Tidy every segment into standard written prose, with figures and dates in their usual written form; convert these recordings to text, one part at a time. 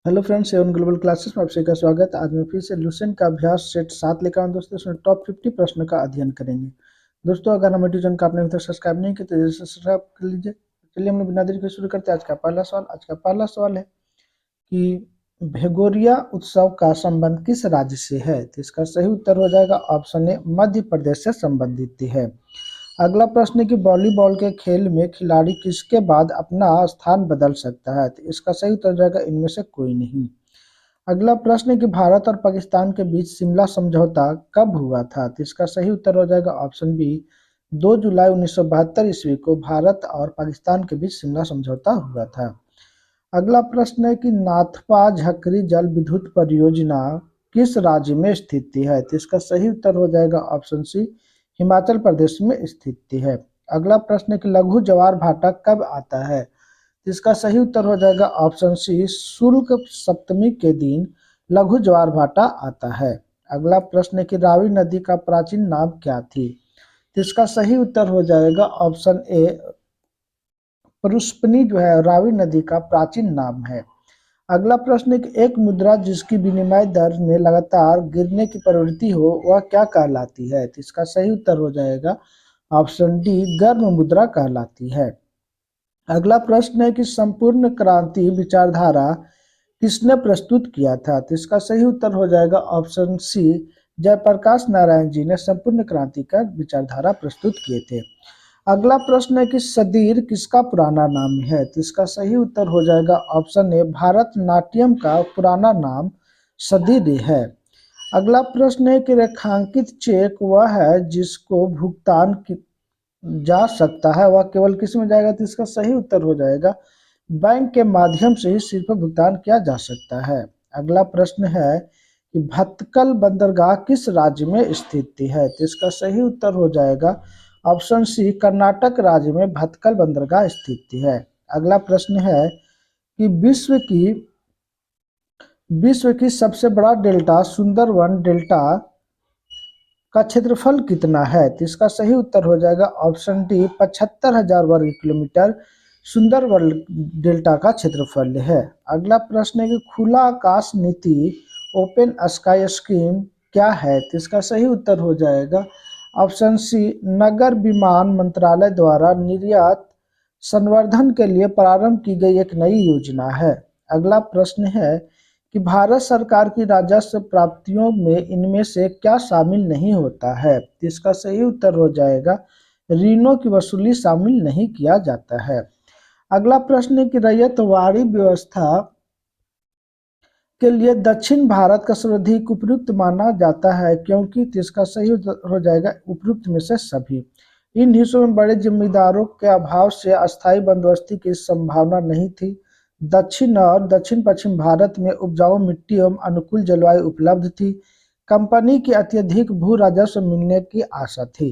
Hello friends, Avon global classes में आप सभी का स्वागत। आज मैं फिर से लुसेंट का अभ्यास सेट 7 लेकर आऊँ दोस्तों। इसमें टॉप 50 प्रश्न का अध्ययन करेंगे। दोस्तों, अगर हमारे ट्यूशन का आपने अभी तक सब्सक्राइब नहीं किया तो जैसे सब्सक्राइब कर लीजिए। चलिए हम लोग बिना देरी के शुरू करते हैं। आज का पहला सवाल है कि भेगोरिया उत्सव का संबंध किस राज्य से है। तो इसका सही उत्तर हो जाएगा ऑप्शन ए, मध्य प्रदेश से संबंधित है। अगला प्रश्न है कि वॉलीबॉल के खेल में खिलाड़ी किसके बाद अपना स्थान बदल सकता है। तो इसका सही उत्तर हो जाएगा इनमें से कोई नहीं। अगला प्रश्न है कि भारत और पाकिस्तान के बीच शिमला समझौता कब हुआ था। तो इसका सही उत्तर हो जाएगा ऑप्शन बी, 2 जुलाई 1972 ईस्वी को भारत और पाकिस्तान के बीच शिमला समझौता हुआ था। अगला प्रश्न है कि नाथपा झकरी जल विद्युत परियोजना किस राज्य में स्थित है। तो इसका सही उत्तर हो जाएगा ऑप्शन सी, हिमाचल प्रदेश में स्थित है। अगला प्रश्न है कि लघु ज्वार भाटा कब आता है। इसका सही उत्तर हो जाएगा ऑप्शन सी, शुक्ल सप्तमी के दिन लघु ज्वार भाटा आता है। अगला प्रश्न है कि रावी नदी का प्राचीन नाम क्या थी। इसका सही उत्तर हो जाएगा ऑप्शन ए, पुष्पनी जो है रावी नदी का प्राचीन नाम है। अगला प्रश्न है कि एक मुद्रा जिसकी विनिमय दर में लगातार गिरने की प्रवृत्ति हो वह क्या कहलाती है। तो इसका सही उत्तर हो जाएगा ऑप्शन डी, गर्म मुद्रा कहलाती है। अगला प्रश्न है कि संपूर्ण क्रांति विचारधारा किसने प्रस्तुत किया था। तो इसका सही उत्तर हो जाएगा ऑप्शन सी, जयप्रकाश नारायण जी ने संपूर्ण क्रांति का विचारधारा प्रस्तुत किए थे। अगला प्रश्न है कि सदीर किसका पुराना नाम है। तो इसका सही उत्तर हो जाएगा ऑप्शन ए, भारतनाट्यम का पुराना नाम सदीर है। अगला प्रश्न है कि रेखांकित चेक वह है जिसको भुगतान जा सकता है, वह केवल किस में जाएगा। तो इसका सही उत्तर हो जाएगा बैंक के माध्यम से ही सिर्फ भुगतान किया जा सकता है। अगला प्रश्न है कि भटकल बंदरगाह किस राज्य में स्थित है। तो इसका सही उत्तर हो जाएगा ऑप्शन सी, कर्नाटक राज्य में भटकल बंदरगाह स्थित है। अगला प्रश्न है कि विश्व की सबसे बड़ा डेल्टा सुंदरवन डेल्टा का क्षेत्रफल कितना है। तो इसका सही उत्तर हो जाएगा ऑप्शन डी, 75,000 वर्ग किलोमीटर सुंदरवन डेल्टा का क्षेत्रफल है। अगला प्रश्न है कि खुला आकाश नीति ओपन स्काई स्कीम क्या है। तो इसका सही उत्तर हो जाएगा ऑप्शन सी, नगर विमान मंत्रालय द्वारा निर्यात संवर्धन के लिए प्रारंभ की गई एक नई योजना है। अगला प्रश्न है कि भारत सरकार की राजस्व प्राप्तियों में इनमें से क्या शामिल नहीं होता है। तो इसका सही उत्तर हो जाएगा ऋणों की वसूली शामिल नहीं किया जाता है। अगला प्रश्न है कि रैयतवाड़ी व्यवस्था के लिए दक्षिण भारत का सर्वाधिक उपयुक्त माना जाता है क्योंकि। तो इसका सही हो जाएगा उपयुक्त में से सभी। इन हिस्सों में बड़े जमींदारों के अभाव से अस्थायी बंदोबस्ती की संभावना नहीं थी। दक्षिण और दक्षिण पश्चिम भारत में उपजाऊ मिट्टी एवं अनुकूल जलवायु उपलब्ध थी। कंपनी की अत्यधिक भू राजस्व मिलने की आशा थी।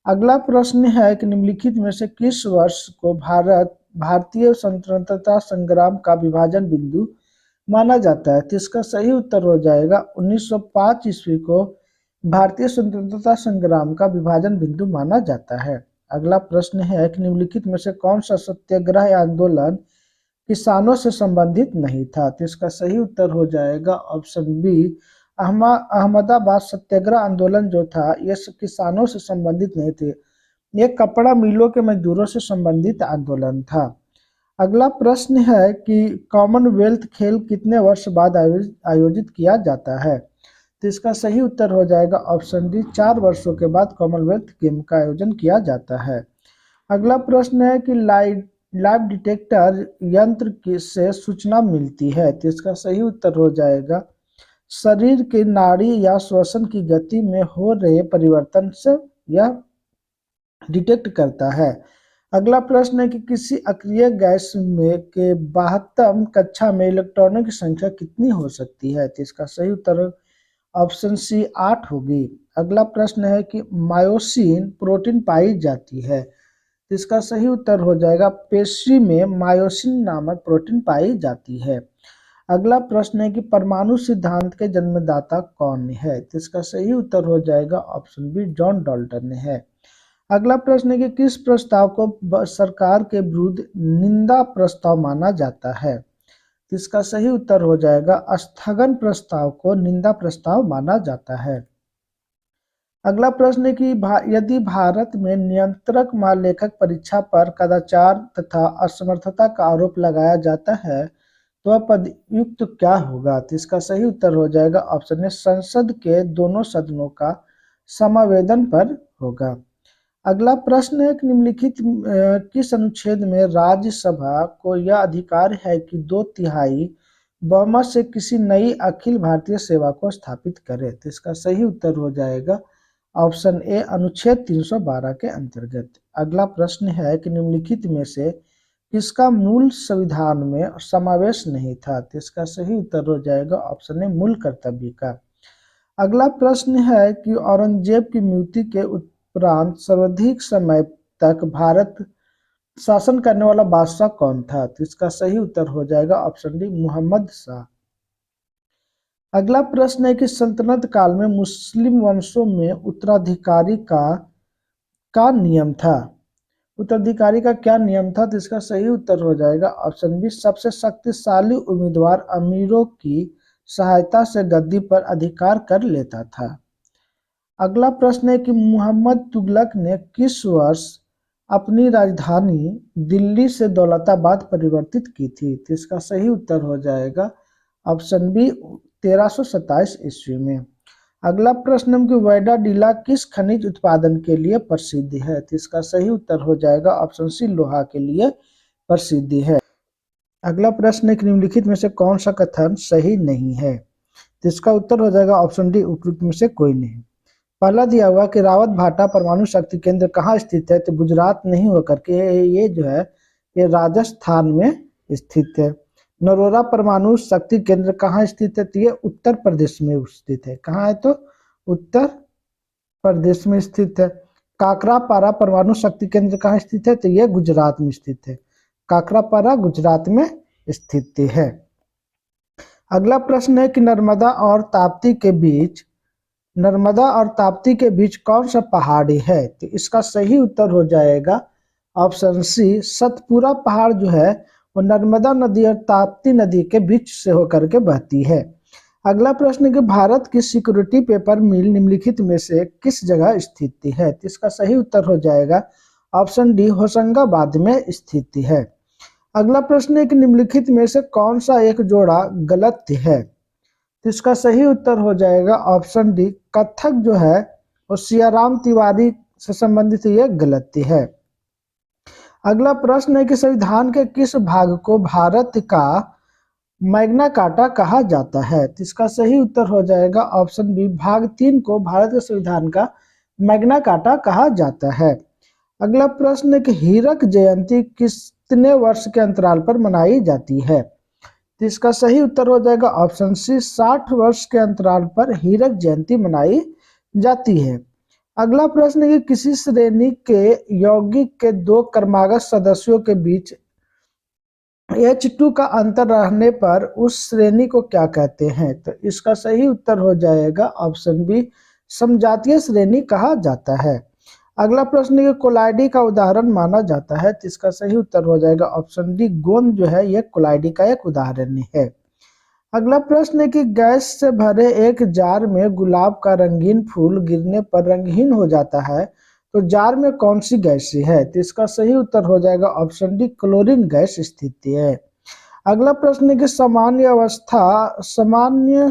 अगला प्रश्न है कि निम्नलिखित में से किस वर्ष को भारतीय स्वतंत्रता संग्राम का विभाजन बिंदु माना जाता है। तो इसका सही उत्तर हो जाएगा 1905 ईस्वी को भारतीय स्वतंत्रता संग्राम का विभाजन बिंदु माना जाता है। अगला प्रश्न है कि निम्नलिखित में से कौन सा सत्याग्रह आंदोलन किसानों से संबंधित नहीं था। तो इसका सही उत्तर हो जाएगा ऑप्शन बी, अहमदाबाद सत्याग्रह आंदोलन जो था यह किसानों से संबंधित नहीं थे, ये कपड़ा मिलों के मजदूरों से संबंधित आंदोलन था। अगला प्रश्न है कि कॉमनवेल्थ खेल कितने वर्ष बाद आयोजित किया जाता है। तो इसका सही उत्तर हो जाएगा ऑप्शन डी, 4 वर्षों के बाद कॉमनवेल्थ गेम का आयोजन किया जाता है। अगला प्रश्न है कि लाइव डिटेक्टर यंत्र से सूचना मिलती है। तो इसका सही उत्तर हो जाएगा शरीर की नाड़ी या श्वसन की गति में हो रहे परिवर्तन से यह डिटेक्ट करता है। अगला प्रश्न है कि किसी अक्रिय गैस में के 72 कक्षा में इलेक्ट्रॉनों की संख्या कितनी हो सकती है। तो इसका सही उत्तर ऑप्शन सी, 8 होगी। अगला प्रश्न है कि मायोसिन प्रोटीन पाई जाती है। तो इसका सही उत्तर हो जाएगा पेशी में मायोसिन नामक प्रोटीन पाई जाती है। अगला प्रश्न है कि परमाणु सिद्धांत के जन्मदाता कौन है। तो इसका सही उत्तर हो जाएगा ऑप्शन बी, जॉन डाल्टन है। अगला प्रश्न है कि किस प्रस्ताव को सरकार के विरुद्ध निंदा प्रस्ताव माना जाता है। तो इसका सही उत्तर हो जाएगा स्थगन प्रस्ताव को निंदा प्रस्ताव माना जाता है। अगला प्रश्न है कि यदि भारत में नियंत्रक महालेखक परीक्षा पर कदाचार तथा असमर्थता का आरोप लगाया जाता है तो वह पदयुक्त क्या होगा? तो इसका सही उत्तर हो जाएगा ऑप्शन ए संसद के दोनों सदनों का समावेदन पर होगा। अगला प्रश्न है कि निम्नलिखित किस अनुच्छेद में राज्यसभा को यह अधिकार है कि 2/3 बहुमत से किसी नई अखिल भारतीय सेवा को स्थापित करे? तो इसका सही उत्तर हो जाएगा ऑप्शन ए अनुच्छेद 312 के अंतर्गत। अगला प्रश्न है कि निम्नलिखित में से किसका मूल संविधान में समावेश नहीं था? तो इसका सही उत्तर हो जाएगा ऑप्शन ए मूल कर्तव्य का। अगला प्रश्न है कि औरंगजेब की मृत्यु के उपरांत सर्वाधिक समय तक भारत शासन करने वाला बादशाह कौन था? तो इसका सही उत्तर हो जाएगा ऑप्शन डी मोहम्मद शाह। अगला प्रश्न है कि सल्तनत काल में मुस्लिम वंशों में उत्तराधिकारी का नियम था। उत्तराधिकारी का क्या नियम था? तो इसका सही उत्तर हो जाएगा ऑप्शन बी सबसे शक्तिशाली उम्मीदवार अमीरों की सहायता से गद्दी पर अधिकार कर लेता था। अगला प्रश्न है कि मोहम्मद तुगलक ने किस वर्ष अपनी राजधानी दिल्ली से दौलताबाद परिवर्तित की थी? तो इसका सही उत्तर हो जाएगा ऑप्शन बी 1327 ईस्वी में। अगला प्रश्न है कि वैडाडीला किस खनिज उत्पादन के लिए प्रसिद्ध है? तो इसका सही उत्तर हो जाएगा ऑप्शन सी लोहा के लिए प्रसिद्ध है। अगला प्रश्न है कि निम्नलिखित में से कौन सा कथन सही नहीं है? तो इसका उत्तर हो जाएगा ऑप्शन डी उपयुक्त में से कोई नहीं। पहला दिया हुआ कि रावत भाटा परमाणु शक्ति केंद्र कहाँ स्थित है? तो गुजरात नहीं होकर के ये जो है ये राजस्थान में स्थित है। नरोरा परमाणु शक्ति केंद्र कहाँ स्थित है? तो ये उत्तर प्रदेश में स्थित है। कहाँ है? तो उत्तर प्रदेश में स्थित है। काकरापारा परमाणु शक्ति केंद्र कहाँ स्थित है? तो ये गुजरात में स्थित है। काकरापारा गुजरात में स्थित है। अगला प्रश्न है कि नर्मदा और ताप्ती के बीच कौन सा पहाड़ी है? तो इसका सही उत्तर हो जाएगा ऑप्शन सी सतपुरा पहाड़ जो है वो नर्मदा नदी और ताप्ती नदी के बीच से होकर के बहती है। अगला प्रश्न है कि भारत की सिक्योरिटी पेपर मिल निम्नलिखित में से किस जगह स्थित है? तो इसका सही उत्तर हो जाएगा ऑप्शन डी होशंगाबाद में स्थित है। अगला प्रश्न है कि निम्नलिखित में से कौन सा एक जोड़ा गलत है? तो इसका सही उत्तर हो जाएगा ऑप्शन डी कथक जो है वो सियाराम तिवारी से संबंधित ये गलत है। अगला प्रश्न है कि संविधान के किस भाग को भारत का मैग्ना कार्टा कहा जाता है? तो इसका सही उत्तर हो जाएगा ऑप्शन बी भाग 3 को भारत के संविधान का मैग्ना कार्टा कहा जाता है। अगला प्रश्न है कि हीरक जयंती कितने वर्ष के अंतराल पर मनाई जाती है? तो इसका सही उत्तर हो जाएगा ऑप्शन सी 60 वर्ष के अंतराल पर हीरक जयंती मनाई जाती है। अगला प्रश्न है कि किसी श्रेणी के यौगिक के दो क्रमागत सदस्यों के बीच H2 का अंतर रहने पर उस श्रेणी को क्या कहते हैं? तो इसका सही उत्तर हो जाएगा ऑप्शन बी समजातीय श्रेणी कहा जाता है। अगला प्रश्न है कोलाइडी का उदाहरण माना जाता है, तो इसका सही उत्तर हो जाएगा ऑप्शन डी गोंद जो है ये कोलाइडी का एक उदाहरण है। अगला प्रश्न है कि गैस से भरे एक जार में गुलाब का रंगीन फूल गिरने पर रंगहीन हो जाता है, तो जार में कौन सी गैस है? तो इसका सही उत्तर हो जाएगा ऑप्शन डी क्लोरीन गैस स्थित है। अगला प्रश्न है कि सामान्य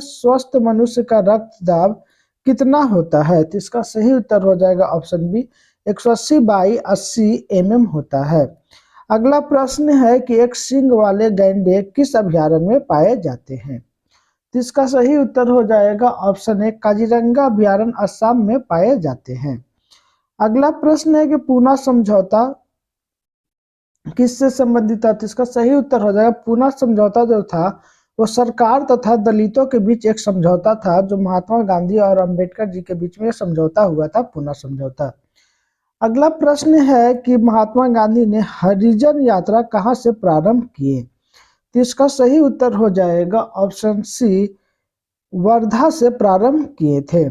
स्वस्थ मनुष्य का रक्तदाब कितना होता है? तो इसका सही उत्तर हो जाएगा ऑप्शन बी 180/80 mm होता है। अगला प्रश्न है कि एक सींग वाले गैंडे किस अभयारण्य में पाए जाते हैं? तो इसका सही उत्तर हो जाएगा ऑप्शन ए काजीरंगा अभयारण्य असम में पाए जाते हैं। अगला प्रश्न है कि पूना समझौता किससे संबंधित था? तो इसका सही उत्तर हो जाएगा पूना समझौता जो था वो सरकार तथा दलितों के बीच एक समझौता था जो महात्मा गांधी और अंबेडकर जी के बीच में समझौता हुआ था, पूना समझौता। अगला प्रश्न है कि महात्मा गांधी ने हरिजन यात्रा कहाँ से प्रारंभ किए? तो इसका सही उत्तर हो जाएगा ऑप्शन सी वर्धा से प्रारंभ किए थे।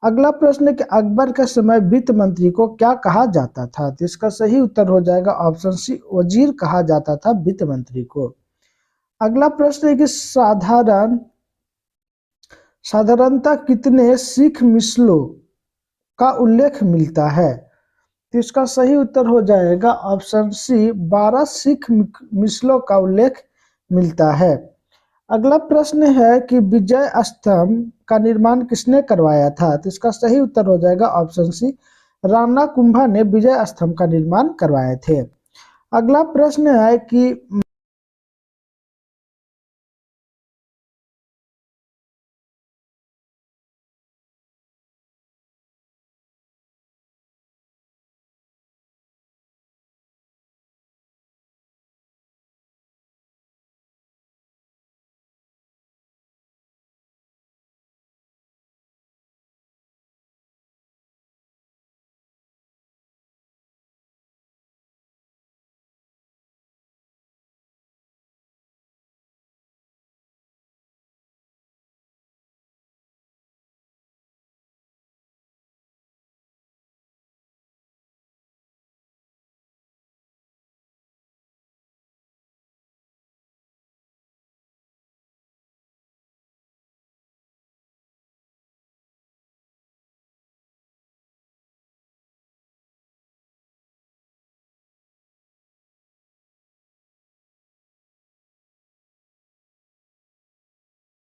अगला प्रश्न है कि अकबर के समय वित्त मंत्री को क्या कहा जाता था? तो इसका सही उत्तर हो जाएगा ऑप्शन सी वजीर कहा जाता था वित्त मंत्री को। अगला प्रश्न है कि साधारणतः कितने सिख मिसलों का उल्लेख मिलता है? तो इसका सही उत्तर हो जाएगा ऑप्शन सी, 12 सिख मिसलों का उल्लेख मिलता है। अगला प्रश्न है कि विजय स्तंभ का निर्माण किसने करवाया था? तो इसका सही उत्तर हो जाएगा ऑप्शन सी, राणा कुंभा ने विजय स्तंभ का निर्माण करवाए थे। अगला प्रश्न है कि